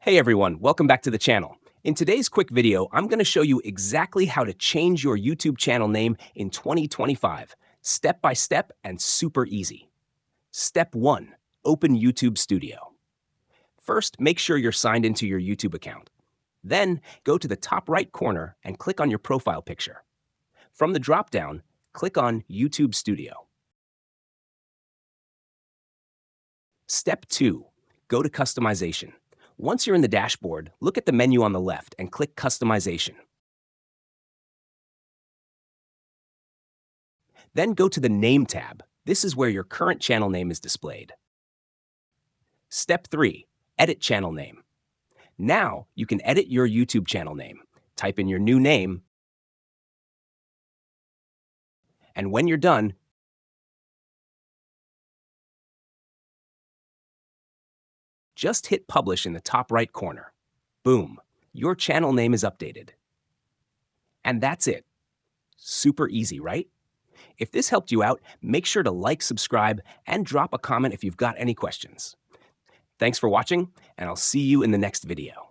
Hey everyone, welcome back to the channel. In today's quick video, I'm going to show you exactly how to change your YouTube channel name in 2025, step by step and super easy. Step 1. Open YouTube Studio. First, make sure you're signed into your YouTube account. Then, go to the top right corner and click on your profile picture. From the drop-down, click on YouTube Studio. Step 2. Go to Customization. Once you're in the dashboard, look at the menu on the left and click Customization. Then go to the Name tab. This is where your current channel name is displayed. Step 3. Edit channel name. Now you can edit your YouTube channel name. Type in your new name, and when you're done, just hit Publish in the top right corner. Boom, your channel name is updated. And that's it. Super easy, right? If this helped you out, make sure to like, subscribe, and drop a comment if you've got any questions. Thanks for watching, and I'll see you in the next video.